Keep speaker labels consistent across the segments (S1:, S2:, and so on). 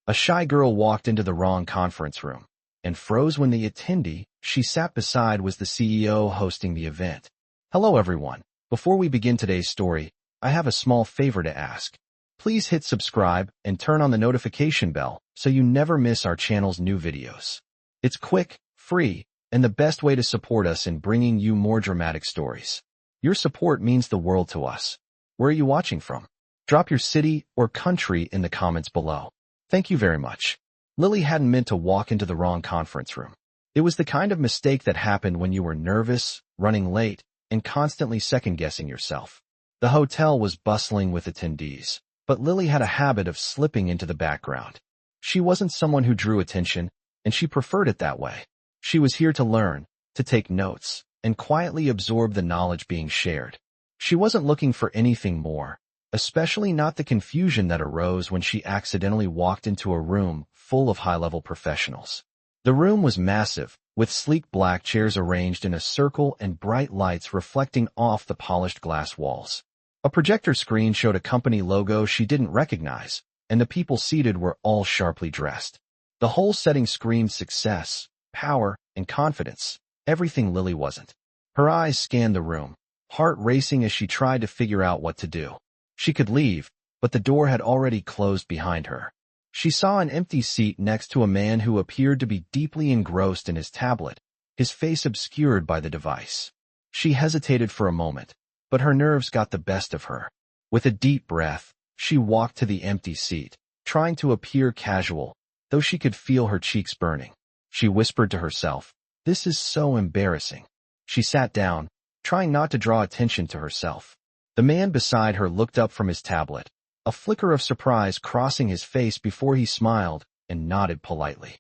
S1: A shy girl walked into the wrong conference room and froze when the attendee she sat beside was the CEO hosting the event. Hello everyone. Before we begin today's story, I have a small favor to ask. Please hit subscribe and turn on the notification bell so you never miss our channel's new videos. It's quick, free, and the best way to support us in bringing you more dramatic stories. Your support means the world to us. Where are you watching from? Drop your city or country in the comments below. Thank you very much. Lily hadn't meant to walk into the wrong conference room. It was the kind of mistake that happened when you were nervous, running late, and constantly second-guessing yourself. The hotel was bustling with attendees, but Lily had a habit of slipping into the background. She wasn't someone who drew attention, and she preferred it that way. She was here to learn, to take notes, and quietly absorb the knowledge being shared. She wasn't looking for anything more, especially not the confusion that arose when she accidentally walked into a room full of high-level professionals. The room was massive, with sleek black chairs arranged in a circle and bright lights reflecting off the polished glass walls. A projector screen showed a company logo she didn't recognize, and the people seated were all sharply dressed. The whole setting screamed success, power, and confidence, everything Lily wasn't. Her eyes scanned the room, heart racing as she tried to figure out what to do. She could leave, but the door had already closed behind her. She saw an empty seat next to a man who appeared to be deeply engrossed in his tablet, his face obscured by the device. She hesitated for a moment, but her nerves got the best of her. With a deep breath, she walked to the empty seat, trying to appear casual, though she could feel her cheeks burning. She whispered to herself, "This is so embarrassing." She sat down, trying not to draw attention to herself. The man beside her looked up from his tablet, a flicker of surprise crossing his face before he smiled and nodded politely.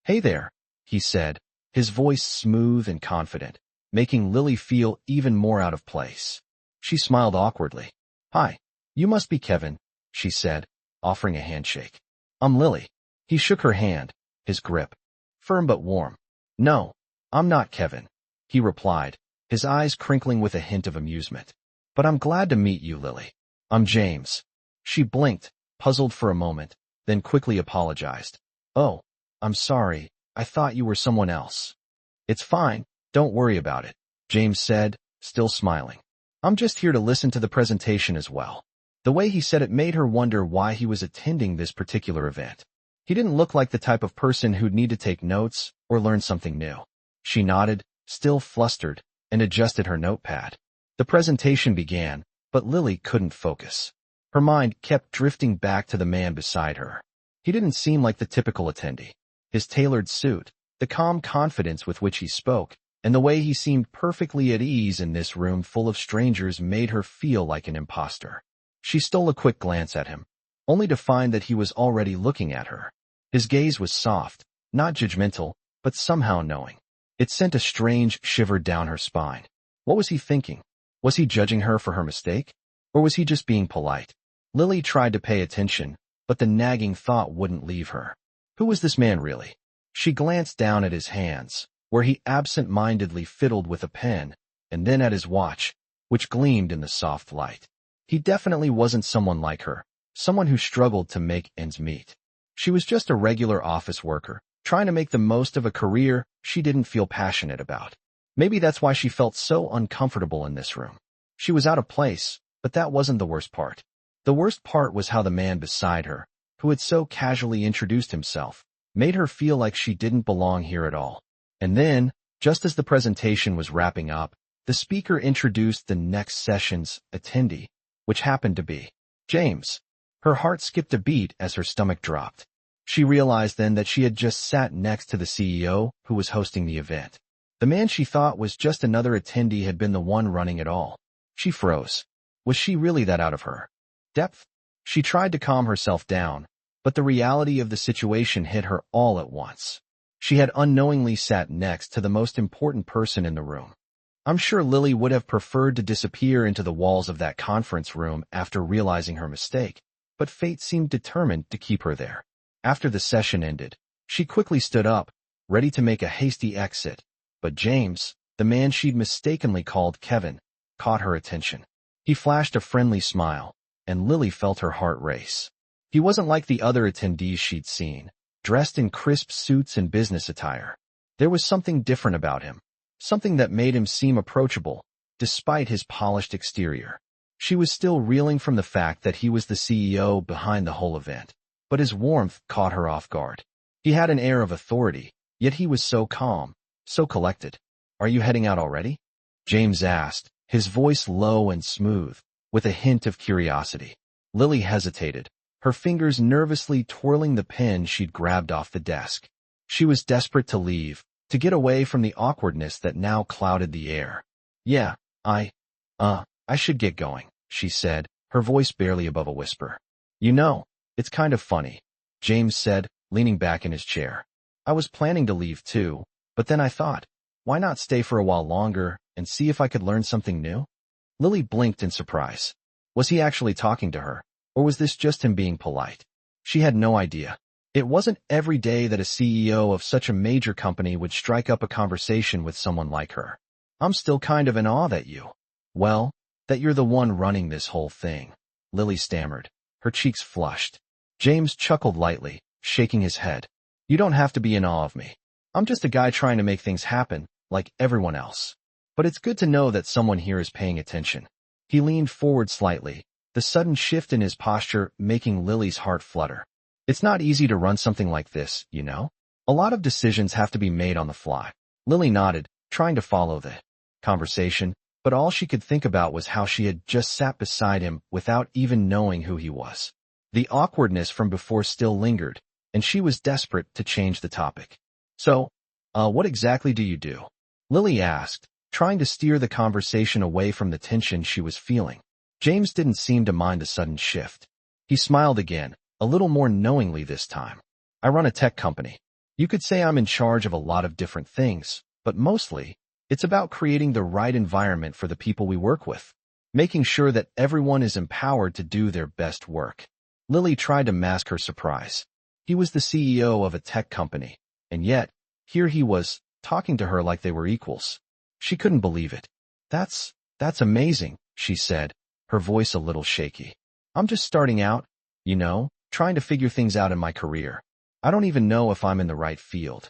S1: "Hey there," he said, his voice smooth and confident, making Lily feel even more out of place. She smiled awkwardly. "Hi, you must be Kevin," she said, offering a handshake. "I'm Lily." He shook her hand, his grip firm but warm. "No, I'm not Kevin," he replied, his eyes crinkling with a hint of amusement. "But I'm glad to meet you, Lily. I'm James." She blinked, puzzled for a moment, then quickly apologized. "Oh, I'm sorry, I thought you were someone else." "It's fine, don't worry about it," James said, still smiling. "I'm just here to listen to the presentation as well." The way he said it made her wonder why he was attending this particular event. He didn't look like the type of person who'd need to take notes or learn something new. She nodded, still flustered, and adjusted her notepad. The presentation began, but Lily couldn't focus. Her mind kept drifting back to the man beside her. He didn't seem like the typical attendee. His tailored suit, the calm confidence with which he spoke, and the way he seemed perfectly at ease in this room full of strangers made her feel like an imposter. She stole a quick glance at him, only to find that he was already looking at her. His gaze was soft, not judgmental, but somehow knowing. It sent a strange shiver down her spine. What was he thinking? Was he judging her for her mistake? Or was he just being polite? Lily tried to pay attention, but the nagging thought wouldn't leave her. Who was this man really? She glanced down at his hands, where he absent-mindedly fiddled with a pen, and then at his watch, which gleamed in the soft light. He definitely wasn't someone like her, someone who struggled to make ends meet. She was just a regular office worker, trying to make the most of a career she didn't feel passionate about. Maybe that's why she felt so uncomfortable in this room. She was out of place, but that wasn't the worst part. The worst part was how the man beside her, who had so casually introduced himself, made her feel like she didn't belong here at all. And then, just as the presentation was wrapping up, the speaker introduced the next session's attendee, which happened to be James. Her heart skipped a beat as her stomach dropped. She realized then that she had just sat next to the CEO who was hosting the event. The man she thought was just another attendee had been the one running it all. She froze. Was she really that out of her depth? She tried to calm herself down, but the reality of the situation hit her all at once. She had unknowingly sat next to the most important person in the room. I'm sure Lily would have preferred to disappear into the walls of that conference room after realizing her mistake, but fate seemed determined to keep her there. After the session ended, she quickly stood up, ready to make a hasty exit, but James, the man she'd mistakenly called Kevin, caught her attention. He flashed a friendly smile, and Lily felt her heart race. He wasn't like the other attendees she'd seen, dressed in crisp suits and business attire. There was something different about him, something that made him seem approachable, despite his polished exterior. She was still reeling from the fact that he was the CEO behind the whole event, but his warmth caught her off guard. He had an air of authority, yet he was so calm, so collected. "Are you heading out already?" James asked, his voice low and smooth, with a hint of curiosity. Lily hesitated, her fingers nervously twirling the pen she'd grabbed off the desk. She was desperate to leave, to get away from the awkwardness that now clouded the air. "Yeah, I should get going," she said, her voice barely above a whisper. "You know, it's kind of funny," James said, leaning back in his chair. "I was planning to leave too, but then I thought, why not stay for a while longer and see if I could learn something new?" Lily blinked in surprise. Was he actually talking to her, or was this just him being polite? She had no idea. It wasn't every day that a CEO of such a major company would strike up a conversation with someone like her. "I'm still kind of in awe that that you're the one running this whole thing," Lily stammered, her cheeks flushed. James chuckled lightly, shaking his head. "You don't have to be in awe of me. I'm just a guy trying to make things happen, like everyone else. But it's good to know that someone here is paying attention." He leaned forward slightly, the sudden shift in his posture making Lily's heart flutter. "It's not easy to run something like this, you know? A lot of decisions have to be made on the fly." Lily nodded, trying to follow the conversation, but all she could think about was how she had just sat beside him without even knowing who he was. The awkwardness from before still lingered, and she was desperate to change the topic. "So, what exactly do you do?" Lily asked, trying to steer the conversation away from the tension she was feeling. James didn't seem to mind the sudden shift. He smiled again, a little more knowingly this time. "I run a tech company. You could say I'm in charge of a lot of different things, but mostly, it's about creating the right environment for the people we work with, making sure that everyone is empowered to do their best work." Lily tried to mask her surprise. He was the CEO of a tech company, and yet, here he was, talking to her like they were equals. She couldn't believe it. That's amazing," she said, her voice a little shaky. "I'm just starting out, trying to figure things out in my career. I don't even know if I'm in the right field."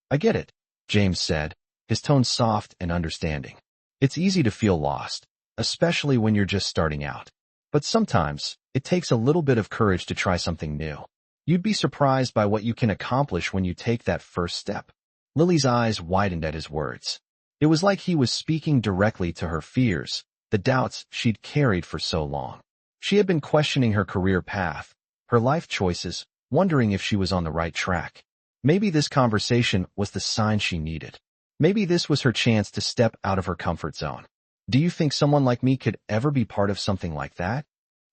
S1: "I get it," James said, his tone soft and understanding. "It's easy to feel lost, especially when you're just starting out. But sometimes, it takes a little bit of courage to try something new. You'd be surprised by what you can accomplish when you take that first step." Lily's eyes widened at his words. It was like he was speaking directly to her fears, the doubts she'd carried for so long. She had been questioning her career path, her life choices, wondering if she was on the right track. Maybe this conversation was the sign she needed. Maybe this was her chance to step out of her comfort zone. "Do you think someone like me could ever be part of something like that?"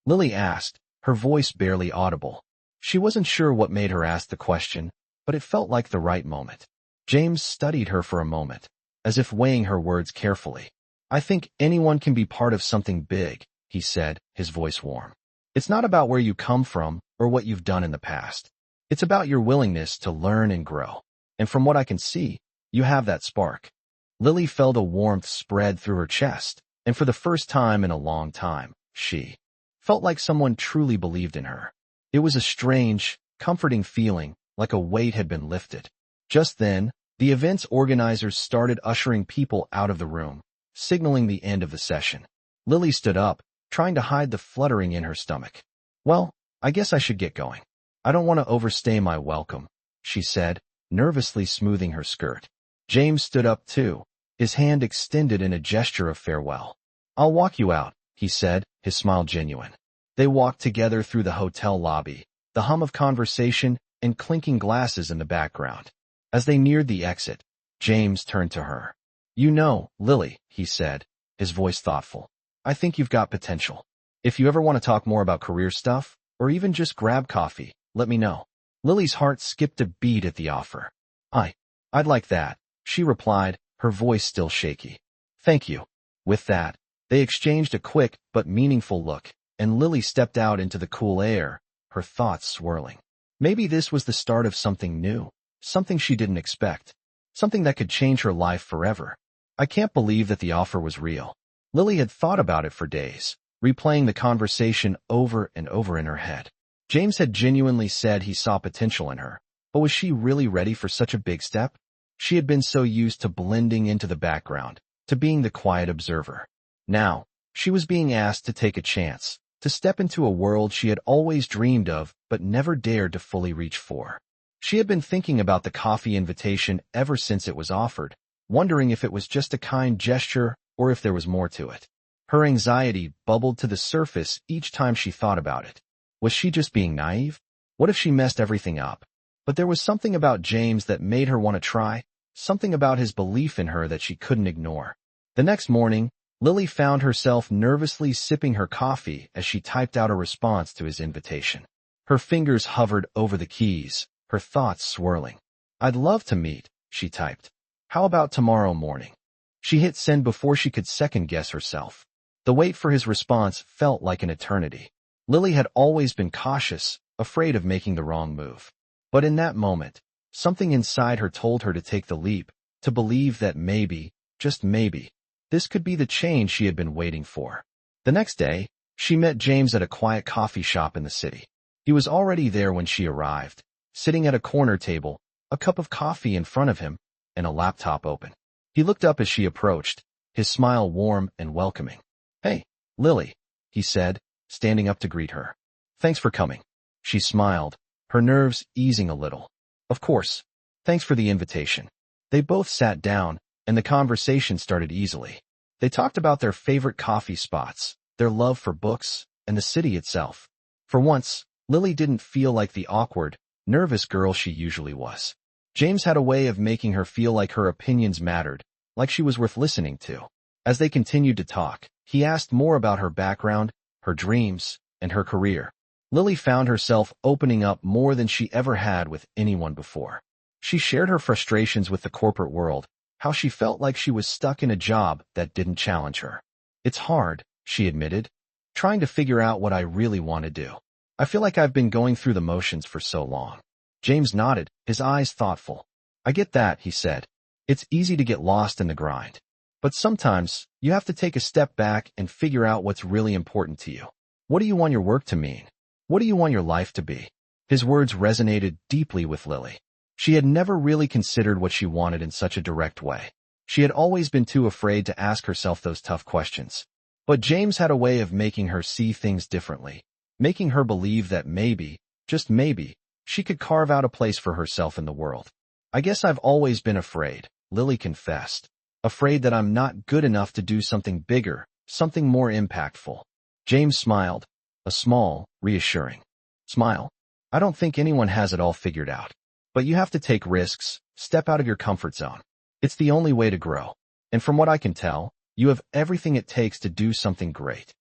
S1: Lily asked, her voice barely audible. She wasn't sure what made her ask the question, but it felt like the right moment. James studied her for a moment, as if weighing her words carefully. "I think anyone can be part of something big," he said, his voice warm. "It's not about where you come from or what you've done in the past. It's about your willingness to learn and grow. And from what I can see, you have that spark." Lily felt a warmth spread through her chest, and for the first time in a long time, she felt like someone truly believed in her. It was a strange, comforting feeling, like a weight had been lifted. Just then, the event's organizers started ushering people out of the room, signaling the end of the session. Lily stood up, trying to hide the fluttering in her stomach. "Well, I guess I should get going. I don't want to overstay my welcome," she said, nervously smoothing her skirt. James stood up too, his hand extended in a gesture of farewell. "I'll walk you out," he said, his smile genuine. They walked together through the hotel lobby, the hum of conversation and clinking glasses in the background. As they neared the exit, James turned to her. "You know, Lily," he said, his voice thoughtful, "I think you've got potential. If you ever want to talk more about career stuff, or even just grab coffee, let me know." Lily's heart skipped a beat at the offer. I'd like that," she replied, her voice still shaky. "Thank you." With that, they exchanged a quick but meaningful look, and Lily stepped out into the cool air, her thoughts swirling. Maybe this was the start of something new, something she didn't expect, something that could change her life forever. "I can't believe that the offer was real." Lily had thought about it for days, replaying the conversation over and over in her head. James had genuinely said he saw potential in her, but was she really ready for such a big step? She had been so used to blending into the background, to being the quiet observer. Now, she was being asked to take a chance, to step into a world she had always dreamed of but never dared to fully reach for. She had been thinking about the coffee invitation ever since it was offered, wondering if it was just a kind gesture or if there was more to it. Her anxiety bubbled to the surface each time she thought about it. Was she just being naive? What if she messed everything up? But there was something about James that made her want to try, something about his belief in her that she couldn't ignore. The next morning, Lily found herself nervously sipping her coffee as she typed out a response to his invitation. Her fingers hovered over the keys, her thoughts swirling. "I'd love to meet," she typed. "How about tomorrow morning?" She hit send before she could second-guess herself. The wait for his response felt like an eternity. Lily had always been cautious, afraid of making the wrong move. But in that moment, something inside her told her to take the leap, to believe that maybe, just maybe, this could be the change she had been waiting for. The next day, she met James at a quiet coffee shop in the city. He was already there when she arrived, sitting at a corner table, a cup of coffee in front of him, and a laptop open. He looked up as she approached, his smile warm and welcoming. "Hey, Lily," he said, standing up to greet her. "Thanks for coming." She smiled, her nerves easing a little. "Of course. Thanks for the invitation." They both sat down, and the conversation started easily. They talked about their favorite coffee spots, their love for books, and the city itself. For once, Lily didn't feel like the awkward, nervous girl she usually was. James had a way of making her feel like her opinions mattered, like she was worth listening to. As they continued to talk, he asked more about her background, her dreams, and her career. Lily found herself opening up more than she ever had with anyone before. She shared her frustrations with the corporate world, how she felt like she was stuck in a job that didn't challenge her. "It's hard," she admitted, "trying to figure out what I really want to do. I feel like I've been going through the motions for so long." James nodded, his eyes thoughtful. "I get that," he said. "It's easy to get lost in the grind. But sometimes, you have to take a step back and figure out what's really important to you. What do you want your work to mean? What do you want your life to be?" His words resonated deeply with Lily. She had never really considered what she wanted in such a direct way. She had always been too afraid to ask herself those tough questions. But James had a way of making her see things differently, making her believe that maybe, just maybe, she could carve out a place for herself in the world. "I guess I've always been afraid," Lily confessed. "Afraid that I'm not good enough to do something bigger, something more impactful." James smiled, a small, reassuring smile. "I don't think anyone has it all figured out. But you have to take risks, step out of your comfort zone. It's the only way to grow. And from what I can tell, you have everything it takes to do something great."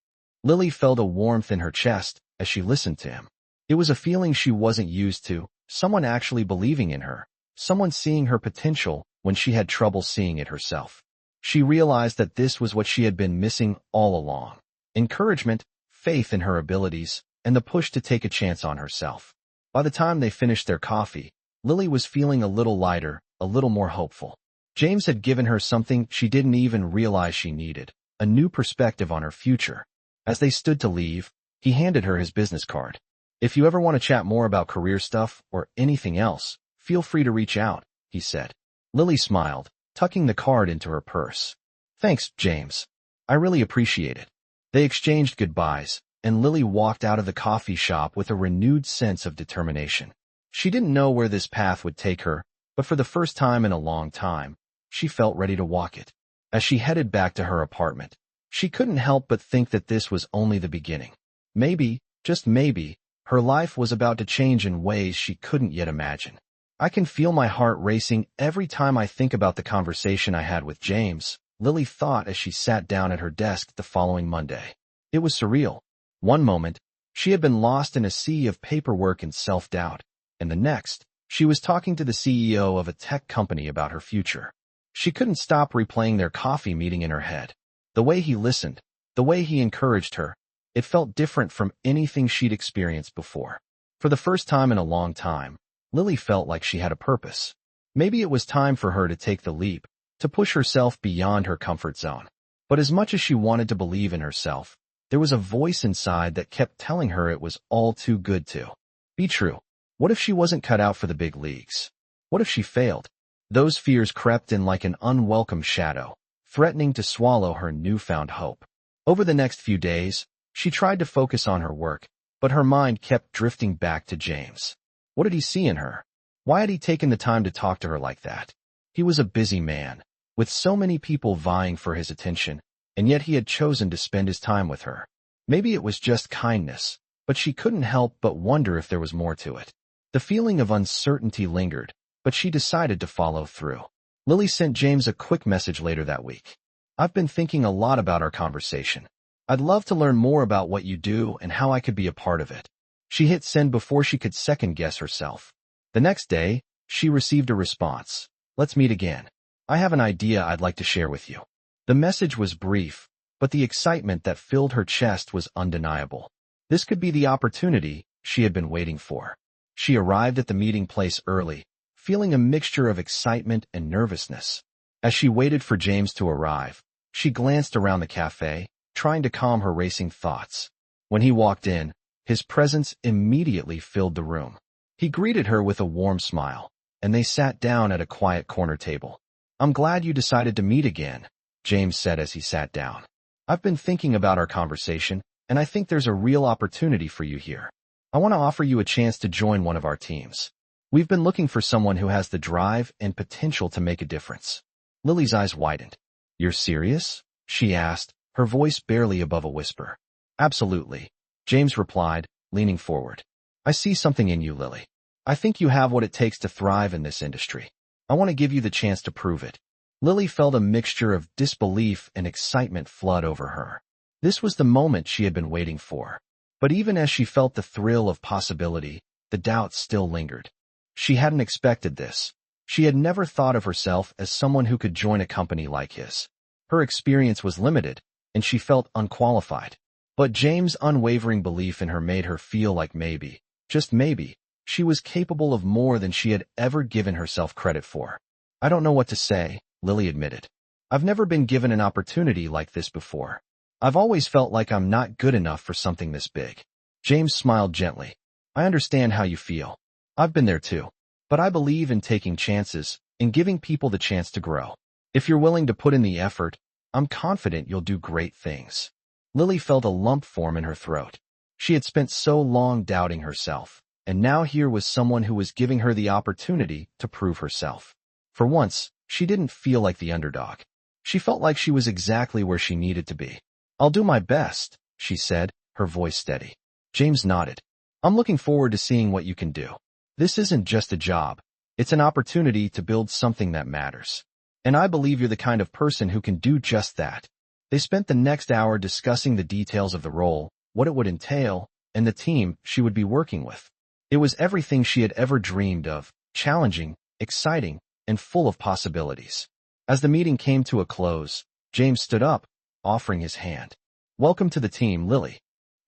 S1: Lily felt a warmth in her chest as she listened to him. It was a feeling she wasn't used to, someone actually believing in her, someone seeing her potential when she had trouble seeing it herself. She realized that this was what she had been missing all along. Encouragement, faith in her abilities, and the push to take a chance on herself. By the time they finished their coffee, Lily was feeling a little lighter, a little more hopeful. James had given her something she didn't even realize she needed, a new perspective on her future. As they stood to leave, he handed her his business card. "If you ever want to chat more about career stuff or anything else, feel free to reach out," he said. Lily smiled, tucking the card into her purse. "Thanks, James. I really appreciate it." They exchanged goodbyes, and Lily walked out of the coffee shop with a renewed sense of determination. She didn't know where this path would take her, but for the first time in a long time, she felt ready to walk it. As she headed back to her apartment, she couldn't help but think that this was only the beginning. Maybe, just maybe, her life was about to change in ways she couldn't yet imagine. "I can feel my heart racing every time I think about the conversation I had with James," Lily thought as she sat down at her desk the following Monday. It was surreal. One moment, she had been lost in a sea of paperwork and self-doubt. And the next, she was talking to the CEO of a tech company about her future. She couldn't stop replaying their coffee meeting in her head. The way he listened, the way he encouraged her, it felt different from anything she'd experienced before. For the first time in a long time, Lily felt like she had a purpose. Maybe it was time for her to take the leap, to push herself beyond her comfort zone. But as much as she wanted to believe in herself, There was a voice inside that kept telling her it was all too good to be true. What if she wasn't cut out for the big leagues? What if she failed? Those fears crept in like an unwelcome shadow, threatening to swallow her newfound hope. Over the next few days, she tried to focus on her work, but her mind kept drifting back to James. What did he see in her? Why had he taken the time to talk to her like that? He was a busy man, with so many people vying for his attention, and yet he had chosen to spend his time with her. Maybe it was just kindness, but she couldn't help but wonder if there was more to it. The feeling of uncertainty lingered, but she decided to follow through. Lily sent James a quick message later that week. I've been thinking a lot about our conversation. I'd love to learn more about what you do and how I could be a part of it. She hit send before she could second-guess herself. The next day, she received a response. Let's meet again. I have an idea I'd like to share with you. The message was brief, but the excitement that filled her chest was undeniable. This could be the opportunity she had been waiting for. She arrived at the meeting place early, feeling a mixture of excitement and nervousness. As she waited for James to arrive, she glanced around the cafe, trying to calm her racing thoughts. When he walked in, his presence immediately filled the room. He greeted her with a warm smile, and they sat down at a quiet corner table. I'm glad you decided to meet again, James said as he sat down. I've been thinking about our conversation, and I think there's a real opportunity for you here. I want to offer you a chance to join one of our teams. We've been looking for someone who has the drive and potential to make a difference. Lily's eyes widened. You're serious? She asked, her voice barely above a whisper. Absolutely, James replied, leaning forward. I see something in you, Lily. I think you have what it takes to thrive in this industry. I want to give you the chance to prove it. Lily felt a mixture of disbelief and excitement flood over her. This was the moment she had been waiting for. But even as she felt the thrill of possibility, the doubt still lingered. She hadn't expected this. She had never thought of herself as someone who could join a company like his. Her experience was limited, and she felt unqualified. But James' unwavering belief in her made her feel like maybe, just maybe, she was capable of more than she had ever given herself credit for. I don't know what to say, Lily admitted. I've never been given an opportunity like this before. I've always felt like I'm not good enough for something this big. James smiled gently. I understand how you feel. I've been there too. But I believe in taking chances, in giving people the chance to grow. If you're willing to put in the effort, I'm confident you'll do great things. Lily felt a lump form in her throat. She had spent so long doubting herself, and now here was someone who was giving her the opportunity to prove herself. For once, she didn't feel like the underdog. She felt like she was exactly where she needed to be. I'll do my best, she said, her voice steady. James nodded. I'm looking forward to seeing what you can do. This isn't just a job. It's an opportunity to build something that matters. And I believe you're the kind of person who can do just that. They spent the next hour discussing the details of the role, what it would entail, and the team she would be working with. It was everything she had ever dreamed of, challenging, exciting, and full of possibilities. As the meeting came to a close, James stood up, offering his hand. Welcome to the team, Lily.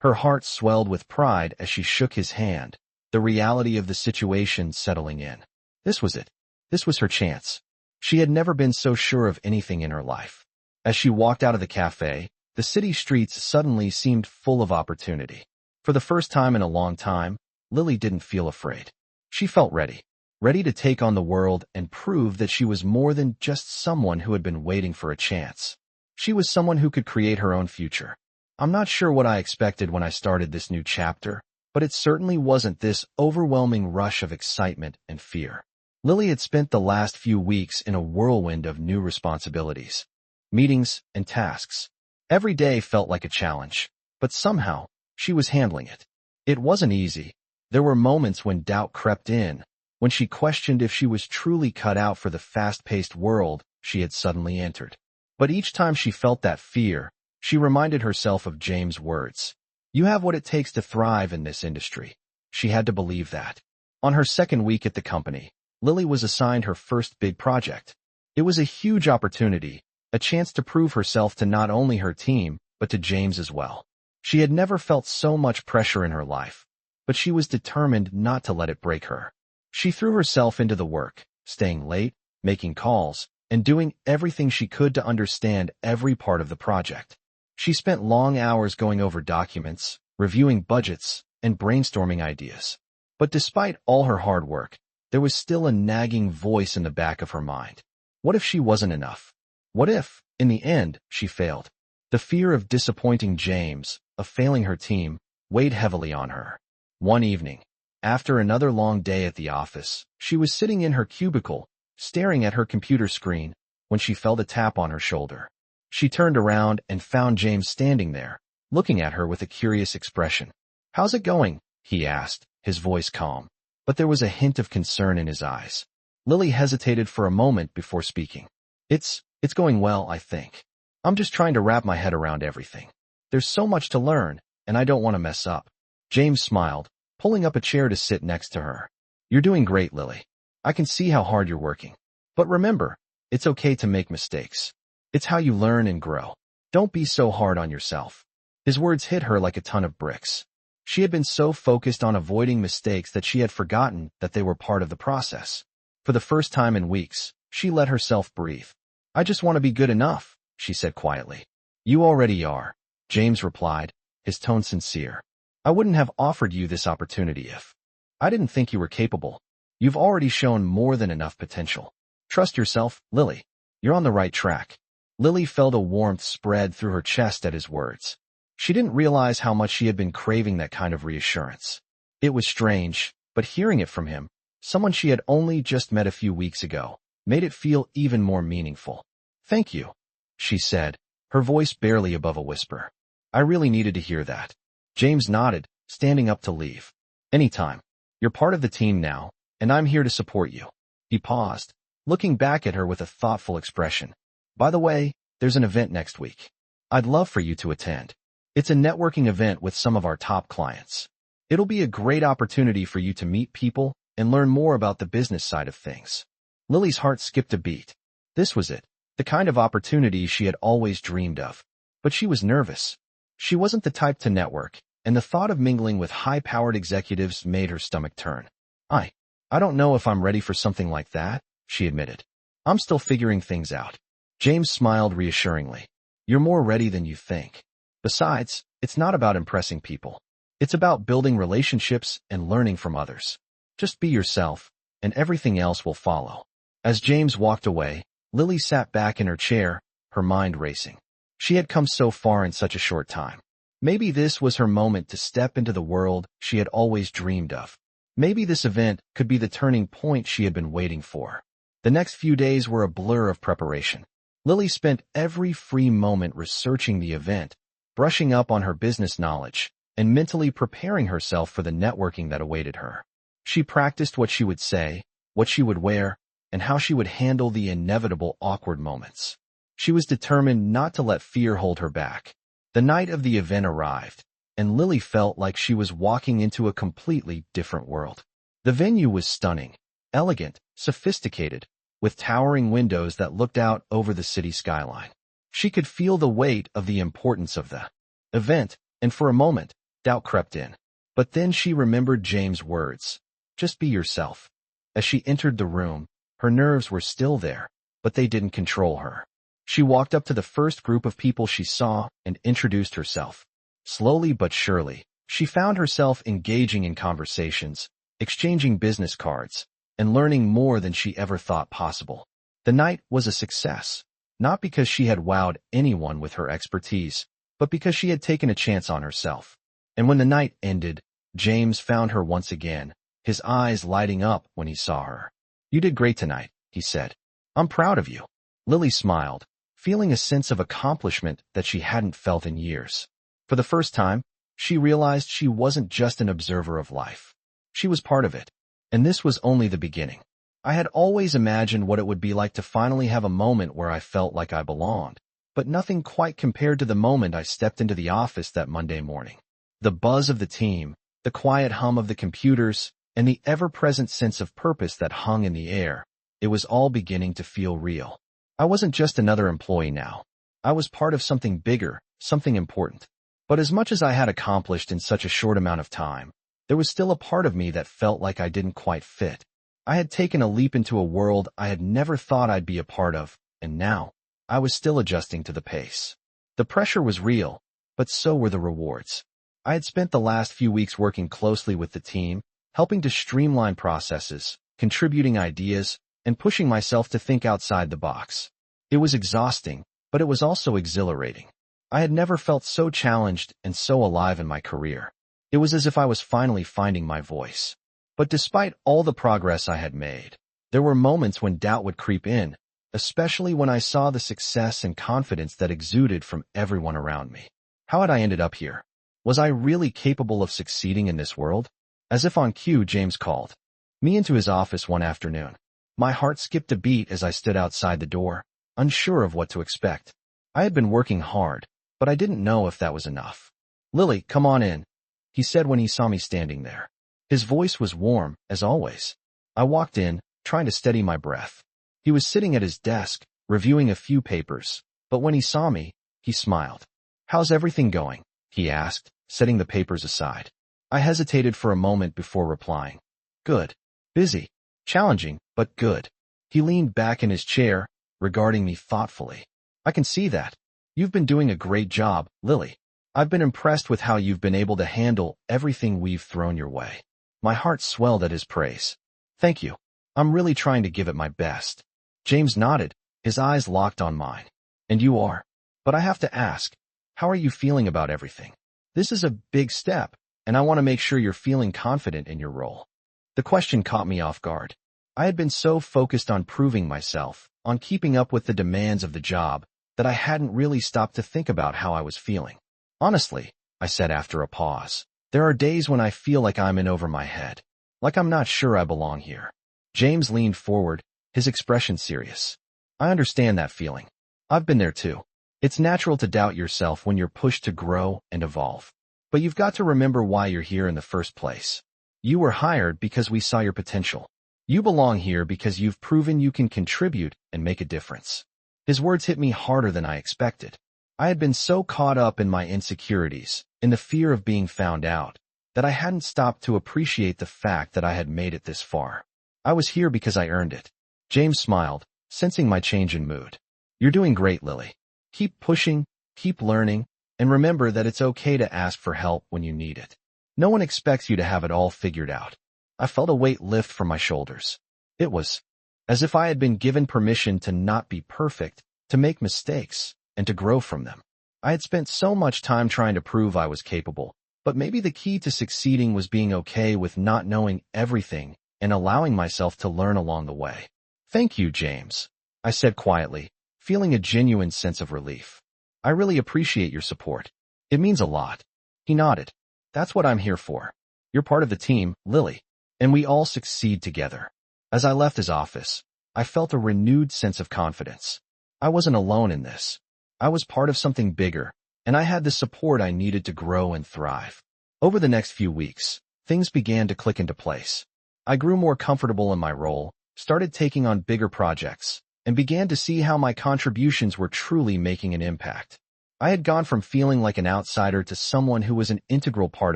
S1: Her heart swelled with pride as she shook his hand, the reality of the situation settling in. This was it. This was her chance. She had never been so sure of anything in her life. As she walked out of the cafe, the city streets suddenly seemed full of opportunity. For the first time in a long time, Lily didn't feel afraid. She felt ready. Ready to take on the world and prove that she was more than just someone who had been waiting for a chance. She was someone who could create her own future. I'm not sure what I expected when I started this new chapter, but it certainly wasn't this overwhelming rush of excitement and fear. Lily had spent the last few weeks in a whirlwind of new responsibilities, meetings, and tasks. Every day felt like a challenge, but somehow, she was handling it. It wasn't easy. There were moments when doubt crept in, when she questioned if she was truly cut out for the fast-paced world she had suddenly entered. But each time she felt that fear, she reminded herself of James' words. You have what it takes to thrive in this industry. She had to believe that. On her second week at the company, Lily was assigned her first big project. It was a huge opportunity, a chance to prove herself to not only her team, but to James as well. She had never felt so much pressure in her life, but she was determined not to let it break her. She threw herself into the work, staying late, making calls, and doing everything she could to understand every part of the project. She spent long hours going over documents, reviewing budgets, and brainstorming ideas. But despite all her hard work, there was still a nagging voice in the back of her mind. What if she wasn't enough? What if, in the end, she failed? The fear of disappointing James, of failing her team, weighed heavily on her. One evening, after another long day at the office, she was sitting in her cubicle, staring at her computer screen, when she felt a tap on her shoulder. She turned around and found James standing there, looking at her with a curious expression. "How's it going?" he asked, his voice calm. But there was a hint of concern in his eyes. Lily hesitated for a moment before speaking. It's going well, I think. I'm just trying to wrap my head around everything. There's so much to learn, and I don't want to mess up." James smiled, pulling up a chair to sit next to her. "You're doing great, Lily. I can see how hard you're working. But remember, it's okay to make mistakes. It's how you learn and grow. Don't be so hard on yourself." His words hit her like a ton of bricks. She had been so focused on avoiding mistakes that she had forgotten that they were part of the process. For the first time in weeks, she let herself breathe. "I just want to be good enough," she said quietly. "You already are," James replied, his tone sincere. "I wouldn't have offered you this opportunity if I didn't think you were capable. You've already shown more than enough potential. Trust yourself, Lily. You're on the right track." Lily felt a warmth spread through her chest at his words. She didn't realize how much she had been craving that kind of reassurance. It was strange, but hearing it from him, someone she had only just met a few weeks ago, made it feel even more meaningful. "Thank you," she said, her voice barely above a whisper. "I really needed to hear that." James nodded, standing up to leave. "Anytime. You're part of the team now, and I'm here to support you." He paused, looking back at her with a thoughtful expression. "By the way, there's an event next week. I'd love for you to attend. It's a networking event with some of our top clients. It'll be a great opportunity for you to meet people and learn more about the business side of things." Lily's heart skipped a beat. This was it, the kind of opportunity she had always dreamed of. But she was nervous. She wasn't the type to network, and the thought of mingling with high-powered executives made her stomach turn. I don't know if I'm ready for something like that," she admitted. "I'm still figuring things out." James smiled reassuringly. "You're more ready than you think. Besides, it's not about impressing people. It's about building relationships and learning from others. Just be yourself, and everything else will follow." As James walked away, Lily sat back in her chair, her mind racing. She had come so far in such a short time. Maybe this was her moment to step into the world she had always dreamed of. Maybe this event could be the turning point she had been waiting for. The next few days were a blur of preparation. Lily spent every free moment researching the event, brushing up on her business knowledge, and mentally preparing herself for the networking that awaited her. She practiced what she would say, what she would wear, and how she would handle the inevitable awkward moments. She was determined not to let fear hold her back. The night of the event arrived, and Lily felt like she was walking into a completely different world. The venue was stunning, elegant, sophisticated, with towering windows that looked out over the city skyline. She could feel the weight of the importance of the event, and for a moment, doubt crept in. But then she remembered James' words, "Just be yourself." As she entered the room, her nerves were still there, but they didn't control her. She walked up to the first group of people she saw and introduced herself. Slowly but surely, she found herself engaging in conversations, exchanging business cards, and learning more than she ever thought possible. The night was a success, not because she had wowed anyone with her expertise, but because she had taken a chance on herself. And when the night ended, James found her once again, his eyes lighting up when he saw her. "You did great tonight," he said. "I'm proud of you." Lily smiled, feeling a sense of accomplishment that she hadn't felt in years. For the first time, she realized she wasn't just an observer of life. She was part of it. And this was only the beginning. "I had always imagined what it would be like to finally have a moment where I felt like I belonged, but nothing quite compared to the moment I stepped into the office that Monday morning. The buzz of the team, the quiet hum of the computers, and the ever-present sense of purpose that hung in the air, it was all beginning to feel real. I wasn't just another employee now. I was part of something bigger, something important. But as much as I had accomplished in such a short amount of time, there was still a part of me that felt like I didn't quite fit. I had taken a leap into a world I had never thought I'd be a part of, and now, I was still adjusting to the pace." The pressure was real, but so were the rewards. I had spent the last few weeks working closely with the team, helping to streamline processes, contributing ideas, and pushing myself to think outside the box. It was exhausting, but it was also exhilarating. I had never felt so challenged and so alive in my career. It was as if I was finally finding my voice. But despite all the progress I had made, there were moments when doubt would creep in, especially when I saw the success and confidence that exuded from everyone around me. How had I ended up here? Was I really capable of succeeding in this world? As if on cue, James called me into his office one afternoon. My heart skipped a beat as I stood outside the door, unsure of what to expect. I had been working hard, but I didn't know if that was enough. "Lily, come on in," he said when he saw me standing there. His voice was warm, as always. I walked in, trying to steady my breath. He was sitting at his desk, reviewing a few papers, but when he saw me, he smiled. "How's everything going?" he asked, setting the papers aside. I hesitated for a moment before replying. "Good. Busy. Challenging, but good." He leaned back in his chair, regarding me thoughtfully. "I can see that. You've been doing a great job, Lily. I've been impressed with how you've been able to handle everything we've thrown your way." My heart swelled at his praise. "Thank you. I'm really trying to give it my best." James nodded, his eyes locked on mine. "And you are. But I have to ask, how are you feeling about everything? This is a big step, and I want to make sure you're feeling confident in your role." The question caught me off guard. I had been so focused on proving myself, on keeping up with the demands of the job, that I hadn't really stopped to think about how I was feeling. "Honestly," I said after a pause, "there are days when I feel like I'm in over my head, like I'm not sure I belong here." James leaned forward, his expression serious. "I understand that feeling. I've been there too. It's natural to doubt yourself when you're pushed to grow and evolve. But you've got to remember why you're here in the first place. You were hired because we saw your potential. You belong here because you've proven you can contribute and make a difference." His words hit me harder than I expected. I had been so caught up in my insecurities, in the fear of being found out, that I hadn't stopped to appreciate the fact that I had made it this far. I was here because I earned it. James smiled, sensing my change in mood. "You're doing great, Lily. Keep pushing, keep learning, and remember that it's okay to ask for help when you need it. No one expects you to have it all figured out." I felt a weight lift from my shoulders. It was as if I had been given permission to not be perfect, to make mistakes, and to grow from them. I had spent so much time trying to prove I was capable, but maybe the key to succeeding was being okay with not knowing everything and allowing myself to learn along the way. "Thank you, James," I said quietly, feeling a genuine sense of relief. "I really appreciate your support. It means a lot." He nodded. "That's what I'm here for. You're part of the team, Lily, and we all succeed together." As I left his office, I felt a renewed sense of confidence. I wasn't alone in this. I was part of something bigger, and I had the support I needed to grow and thrive. Over the next few weeks, things began to click into place. I grew more comfortable in my role, started taking on bigger projects, and began to see how my contributions were truly making an impact. I had gone from feeling like an outsider to someone who was an integral part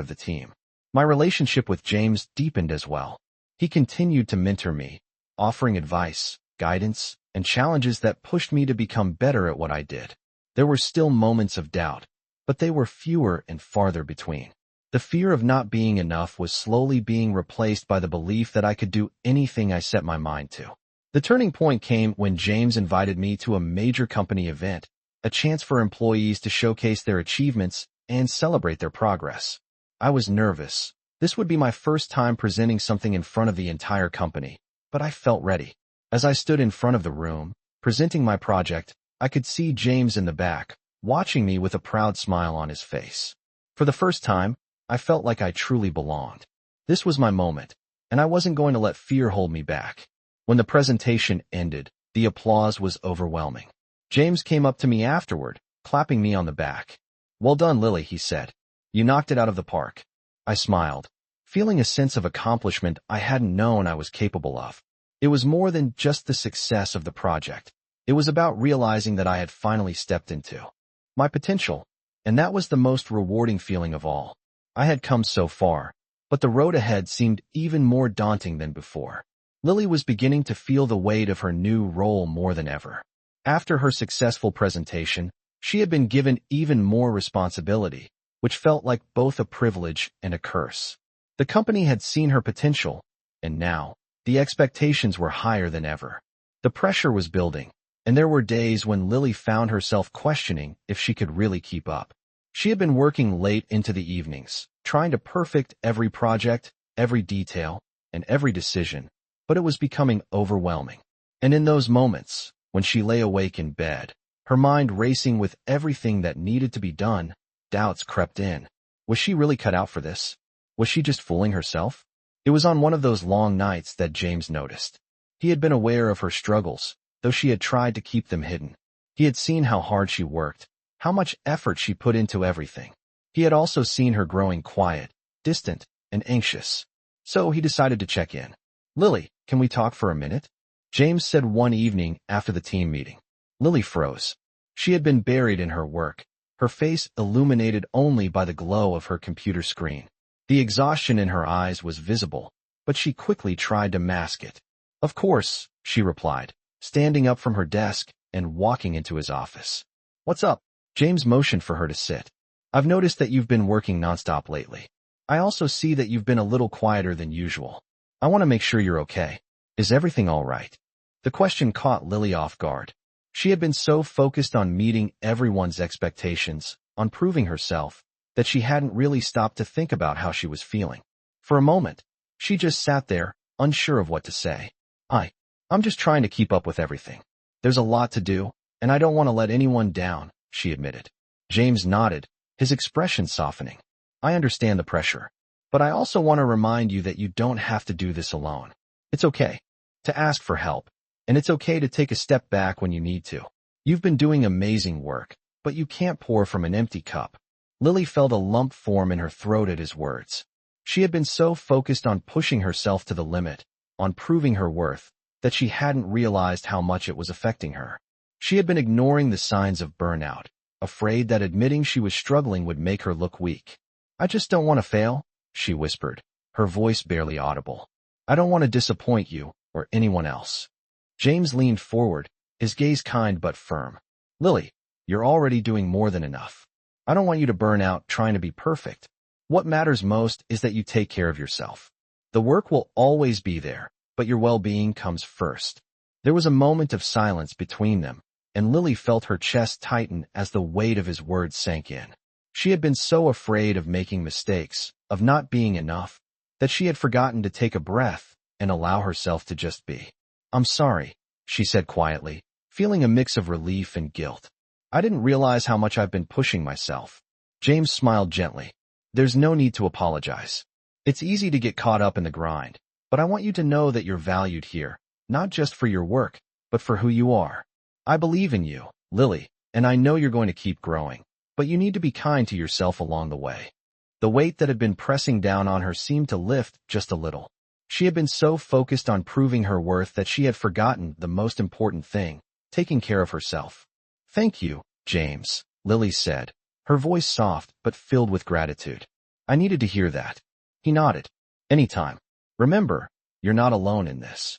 S1: of the team. My relationship with James deepened as well. He continued to mentor me, offering advice, guidance, and challenges that pushed me to become better at what I did. There were still moments of doubt, but they were fewer and farther between. The fear of not being enough was slowly being replaced by the belief that I could do anything I set my mind to. The turning point came when James invited me to a major company event, a chance for employees to showcase their achievements and celebrate their progress. I was nervous. This would be my first time presenting something in front of the entire company, but I felt ready. As I stood in front of the room, presenting my project, I could see James in the back, watching me with a proud smile on his face. For the first time, I felt like I truly belonged. This was my moment, and I wasn't going to let fear hold me back. When the presentation ended, the applause was overwhelming. James came up to me afterward, clapping me on the back. "Well done, Lily," he said. "You knocked it out of the park." I smiled, feeling a sense of accomplishment I hadn't known I was capable of. It was more than just the success of the project. It was about realizing that I had finally stepped into my potential, and that was the most rewarding feeling of all. I had come so far, but the road ahead seemed even more daunting than before. Lily was beginning to feel the weight of her new role more than ever. After her successful presentation, She had been given even more responsibility, which felt like both a privilege and a curse. The company had seen her potential, and now, the expectations were higher than ever. The pressure was building, and there were days when Lily found herself questioning if she could really keep up. She had been working late into the evenings, trying to perfect every project, every detail, and every decision, but it was becoming overwhelming. And in those moments, when she lay awake in bed, her mind racing with everything that needed to be done, doubts crept in. Was she really cut out for this? Was she just fooling herself? It was on one of those long nights that James noticed. He had been aware of her struggles, though she had tried to keep them hidden. He had seen how hard she worked, how much effort she put into everything. He had also seen her growing quiet, distant, and anxious. So he decided to check in. "Lily, can we talk for a minute?" James said one evening after the team meeting. Lily froze. She had been buried in her work, her face illuminated only by the glow of her computer screen. The exhaustion in her eyes was visible, but she quickly tried to mask it. "Of course," she replied, standing up from her desk and walking into his office. "What's up?" James motioned for her to sit. "I've noticed that you've been working nonstop lately. I also see that you've been a little quieter than usual. I want to make sure you're okay. Is everything all right?" The question caught Lily off guard. She had been so focused on meeting everyone's expectations, on proving herself, that she hadn't really stopped to think about how she was feeling. For a moment, she just sat there, unsure of what to say. I'm just trying to keep up with everything. There's a lot to do, and I don't want to let anyone down," she admitted. James nodded, his expression softening. "I understand the pressure, but I also want to remind you that you don't have to do this alone. It's okay to ask for help, and it's okay to take a step back when you need to. You've been doing amazing work, but you can't pour from an empty cup." Lily felt a lump form in her throat at his words. She had been so focused on pushing herself to the limit, on proving her worth, that she hadn't realized how much it was affecting her. She had been ignoring the signs of burnout, afraid that admitting she was struggling would make her look weak. "I just don't want to fail," she whispered, her voice barely audible. "I don't want to disappoint you or anyone else." James leaned forward, his gaze kind but firm. "Lily, you're already doing more than enough. I don't want you to burn out trying to be perfect. What matters most is that you take care of yourself. The work will always be there, but your well-being comes first." There was a moment of silence between them, and Lily felt her chest tighten as the weight of his words sank in. She had been so afraid of making mistakes, of not being enough, that she had forgotten to take a breath and allow herself to just be. "I'm sorry," she said quietly, feeling a mix of relief and guilt. "I didn't realize how much I've been pushing myself." James smiled gently. "There's no need to apologize. It's easy to get caught up in the grind, but I want you to know that you're valued here, not just for your work, but for who you are. I believe in you, Lily, and I know you're going to keep growing, but you need to be kind to yourself along the way." The weight that had been pressing down on her seemed to lift just a little. She had been so focused on proving her worth that she had forgotten the most important thing, taking care of herself. "Thank you, James," Lily said, her voice soft but filled with gratitude. "I needed to hear that." He nodded. "Anytime. Remember, you're not alone in this."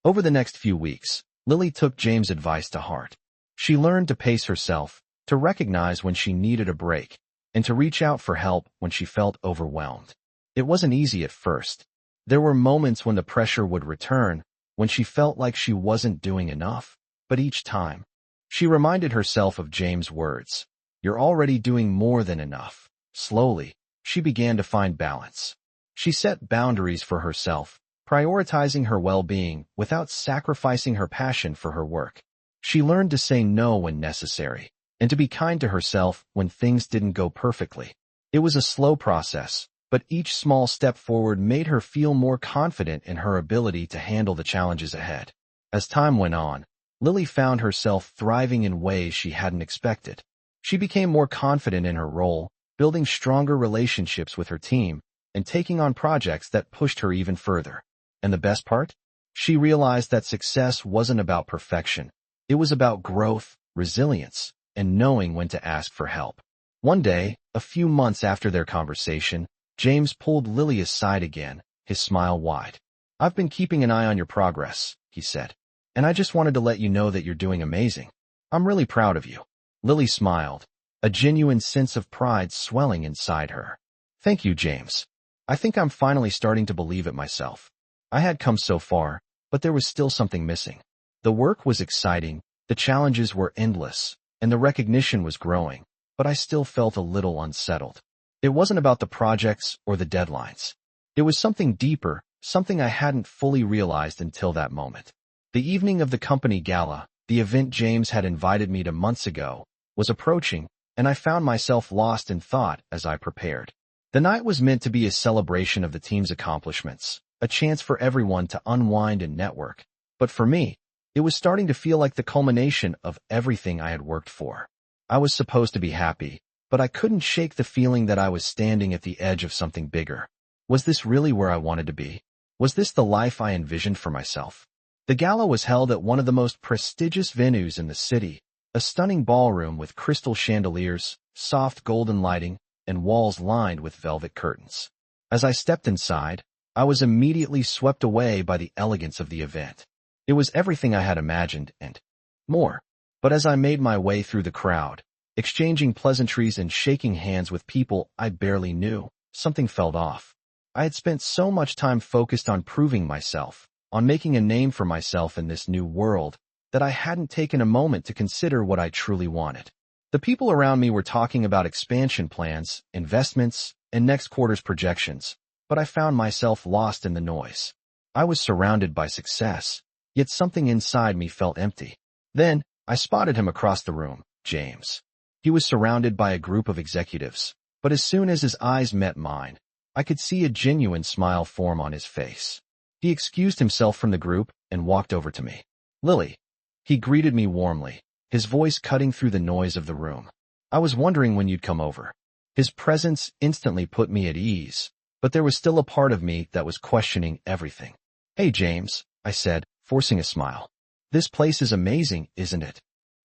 S1: Over the next few weeks, Lily took James' advice to heart. She learned to pace herself, to recognize when she needed a break, and to reach out for help when she felt overwhelmed. It wasn't easy at first. There were moments when the pressure would return, when she felt like she wasn't doing enough, but each time, she reminded herself of James' words. "You're already doing more than enough." Slowly, she began to find balance. She set boundaries for herself, prioritizing her well-being without sacrificing her passion for her work. She learned to say no when necessary, and to be kind to herself when things didn't go perfectly. It was a slow process, but each small step forward made her feel more confident in her ability to handle the challenges ahead. As time went on, Lily found herself thriving in ways she hadn't expected. She became more confident in her role, building stronger relationships with her team, and taking on projects that pushed her even further. And the best part? She realized that success wasn't about perfection. It was about growth, resilience, and knowing when to ask for help. One day, a few months after their conversation, James pulled Lily aside again, his smile wide. "I've been keeping an eye on your progress," he said, "and I just wanted to let you know that you're doing amazing. I'm really proud of you." Lily smiled, a genuine sense of pride swelling inside her. Thank you, James. I think I'm finally starting to believe it myself. I had come so far, but there was still something missing. The work was exciting, the challenges were endless, and the recognition was growing, but I still felt a little unsettled. It wasn't about the projects or the deadlines. It was something deeper, something I hadn't fully realized until that moment. The evening of the company gala, the event James had invited me to months ago, was approaching, and I found myself lost in thought as I prepared. The night was meant to be a celebration of the team's accomplishments, a chance for everyone to unwind and network. But for me, it was starting to feel like the culmination of everything I had worked for. I was supposed to be happy, but I couldn't shake the feeling that I was standing at the edge of something bigger. Was this really where I wanted to be? Was this the life I envisioned for myself? The gala was held at one of the most prestigious venues in the city, a stunning ballroom with crystal chandeliers, soft golden lighting, and walls lined with velvet curtains. As I stepped inside, I was immediately swept away by the elegance of the event. It was everything I had imagined and more. But as I made my way through the crowd, exchanging pleasantries and shaking hands with people I barely knew, something felt off. I had spent so much time focused on proving myself, on making a name for myself in this new world, that I hadn't taken a moment to consider what I truly wanted. The people around me were talking about expansion plans, investments, and next quarter's projections, but I found myself lost in the noise. I was surrounded by success, yet something inside me felt empty. Then, I spotted him across the room, James. He was surrounded by a group of executives, but as soon as his eyes met mine, I could see a genuine smile form on his face. He excused himself from the group and walked over to me. Lily. He greeted me warmly, his voice cutting through the noise of the room. I was wondering when you'd come over. His presence instantly put me at ease, but there was still a part of me that was questioning everything. Hey, James, I said, forcing a smile. This place is amazing, isn't it?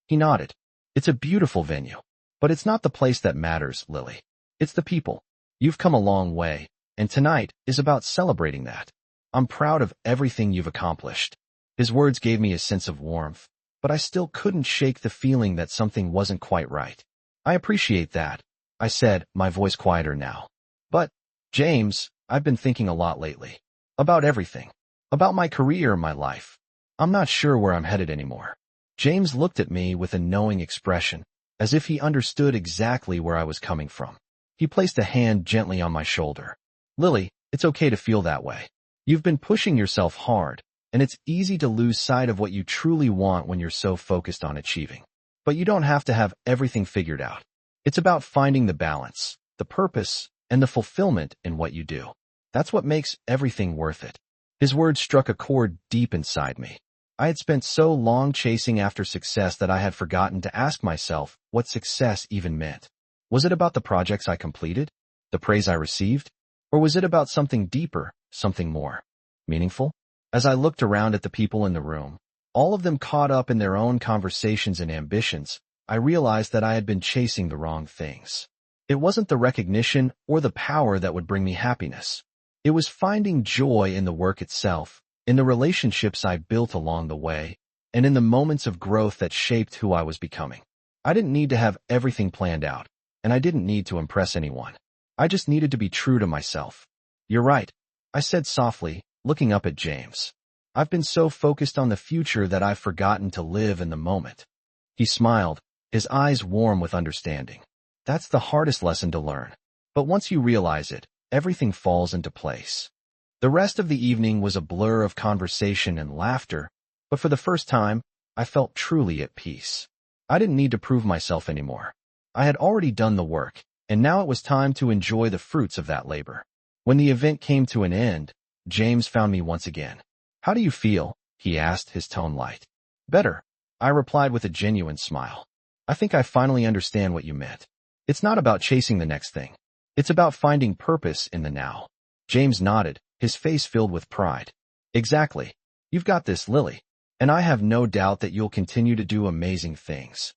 S1: He nodded. It's a beautiful venue. But it's not the place that matters, Lily. It's the people. You've come a long way, and tonight is about celebrating that. I'm proud of everything you've accomplished. His words gave me a sense of warmth, but I still couldn't shake the feeling that something wasn't quite right. I appreciate that, I said, my voice quieter now. But, James, I've been thinking a lot lately. About everything. About my career, my life. I'm not sure where I'm headed anymore. James looked at me with a knowing expression, as if he understood exactly where I was coming from. He placed a hand gently on my shoulder. Lily, it's okay to feel that way. You've been pushing yourself hard, and it's easy to lose sight of what you truly want when you're so focused on achieving. But you don't have to have everything figured out. It's about finding the balance, the purpose, and the fulfillment in what you do. That's what makes everything worth it. His words struck a chord deep inside me. I had spent so long chasing after success that I had forgotten to ask myself what success even meant. Was it about the projects I completed, the praise I received, or was it about something deeper, something more meaningful? As I looked around at the people in the room, all of them caught up in their own conversations and ambitions, I realized that I had been chasing the wrong things. It wasn't the recognition or the power that would bring me happiness. It was finding joy in the work itself, in the relationships I built along the way, and in the moments of growth that shaped who I was becoming. I didn't need to have everything planned out, and I didn't need to impress anyone. I just needed to be true to myself. You're right, I said softly, looking up at James. I've been so focused on the future that I've forgotten to live in the moment. He smiled, his eyes warm with understanding. That's the hardest lesson to learn. But once you realize it, everything falls into place. The rest of the evening was a blur of conversation and laughter, but for the first time, I felt truly at peace. I didn't need to prove myself anymore. I had already done the work, and now it was time to enjoy the fruits of that labor. When the event came to an end, James found me once again. How do you feel? He asked, his tone light. Better, I replied with a genuine smile. I think I finally understand what you meant. It's not about chasing the next thing. It's about finding purpose in the now. James nodded, his face filled with pride. Exactly. You've got this, Lily. And I have no doubt that you'll continue to do amazing things.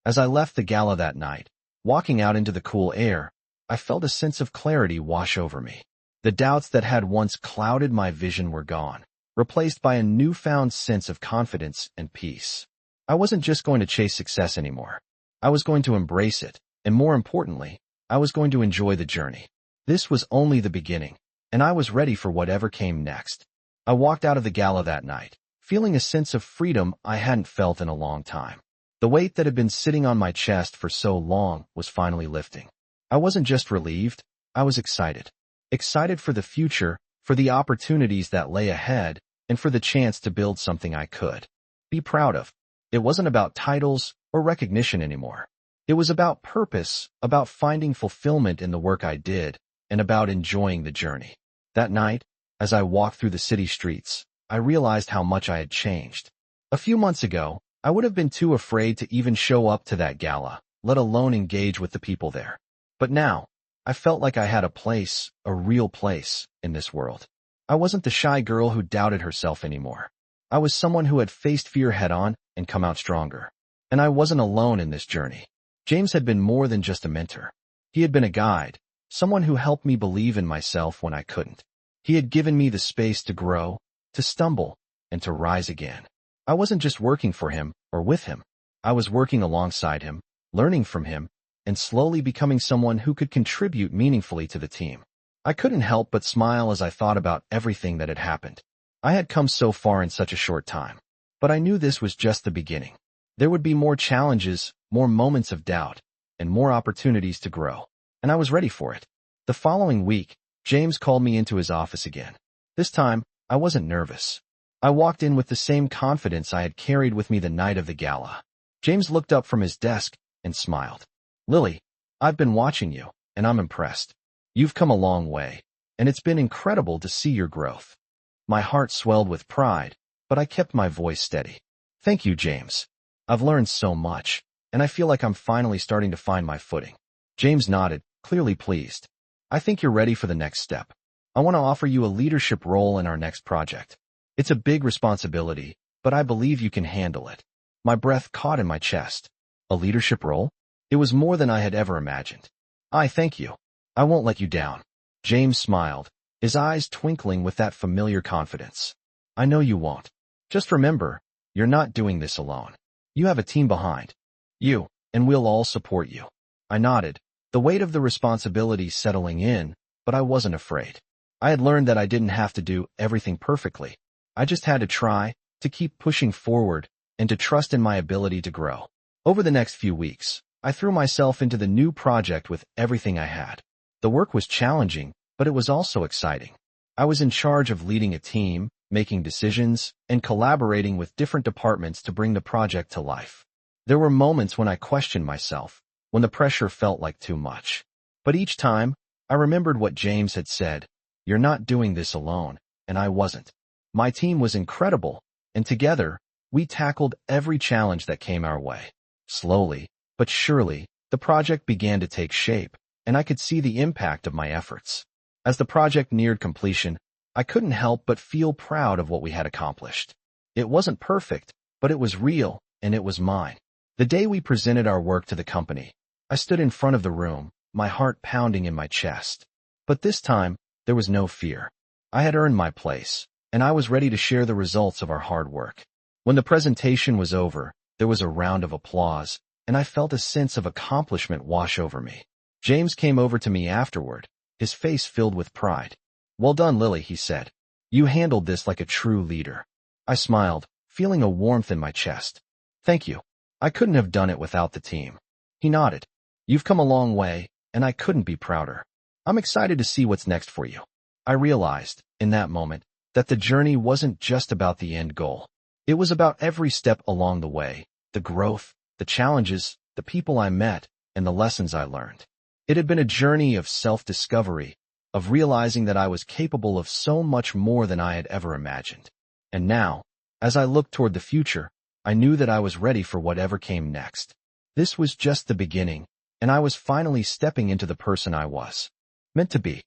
S1: As I left the gala that night, walking out into the cool air, I felt a sense of clarity wash over me. The doubts that had once clouded my vision were gone, replaced by a newfound sense of confidence and peace. I wasn't just going to chase success anymore. I was going to embrace it, and more importantly, I was going to enjoy the journey. This was only the beginning, and I was ready for whatever came next. I walked out of the gala that night, feeling a sense of freedom I hadn't felt in a long time. The weight that had been sitting on my chest for so long was finally lifting. I wasn't just relieved, I was excited. Excited for the future, for the opportunities that lay ahead, and for the chance to build something I could be proud of. It wasn't about titles or recognition anymore. It was about purpose, about finding fulfillment in the work I did, and about enjoying the journey. That night, as I walked through the city streets, I realized how much I had changed. A few months ago, I would have been too afraid to even show up to that gala, let alone engage with the people there. But now, I felt like I had a place, a real place, in this world. I wasn't the shy girl who doubted herself anymore. I was someone who had faced fear head-on and come out stronger. And I wasn't alone in this journey. James had been more than just a mentor. He had been a guide, someone who helped me believe in myself when I couldn't. He had given me the space to grow, to stumble, and to rise again. I wasn't just working for him or with him. I was working alongside him, learning from him, and slowly becoming someone who could contribute meaningfully to the team. I couldn't help but smile as I thought about everything that had happened. I had come so far in such a short time. But I knew this was just the beginning. There would be more challenges, more moments of doubt, and more opportunities to grow. And I was ready for it. The following week, James called me into his office again. This time, I wasn't nervous. I walked in with the same confidence I had carried with me the night of the gala. James looked up from his desk and smiled. "Lily, I've been watching you, and I'm impressed. You've come a long way, and it's been incredible to see your growth." My heart swelled with pride, but I kept my voice steady. "Thank you, James. I've learned so much, and I feel like I'm finally starting to find my footing." James nodded, clearly pleased. "I think you're ready for the next step. I want to offer you a leadership role in our next project. It's a big responsibility, but I believe you can handle it." My breath caught in my chest. A leadership role? It was more than I had ever imagined. "I thank you. I won't let you down." James smiled, his eyes twinkling with that familiar confidence. "I know you won't. Just remember, you're not doing this alone. You have a team behind you, and we'll all support you." I nodded, the weight of the responsibility settling in, but I wasn't afraid. I had learned that I didn't have to do everything perfectly. I just had to try, to keep pushing forward, and to trust in my ability to grow. Over the next few weeks, I threw myself into the new project with everything I had. The work was challenging, but it was also exciting. I was in charge of leading a team, making decisions, and collaborating with different departments to bring the project to life. There were moments when I questioned myself, when the pressure felt like too much. But each time, I remembered what James had said: "You're not doing this alone," and I wasn't. My team was incredible, and together, we tackled every challenge that came our way. Slowly, but surely, the project began to take shape, and I could see the impact of my efforts. As the project neared completion, I couldn't help but feel proud of what we had accomplished. It wasn't perfect, but it was real, and it was mine. The day we presented our work to the company, I stood in front of the room, my heart pounding in my chest. But this time, there was no fear. I had earned my place, and I was ready to share the results of our hard work. When the presentation was over, there was a round of applause, and I felt a sense of accomplishment wash over me. James came over to me afterward, his face filled with pride. "Well done, Lily," he said. "You handled this like a true leader." I smiled, feeling a warmth in my chest. "Thank you. I couldn't have done it without the team." He nodded. "You've come a long way, and I couldn't be prouder. I'm excited to see what's next for you." I realized, in that moment, that the journey wasn't just about the end goal. It was about every step along the way, the growth, the challenges, the people I met, and the lessons I learned. It had been a journey of self-discovery, of realizing that I was capable of so much more than I had ever imagined. And now, as I looked toward the future, I knew that I was ready for whatever came next. This was just the beginning, and I was finally stepping into the person I was meant to be.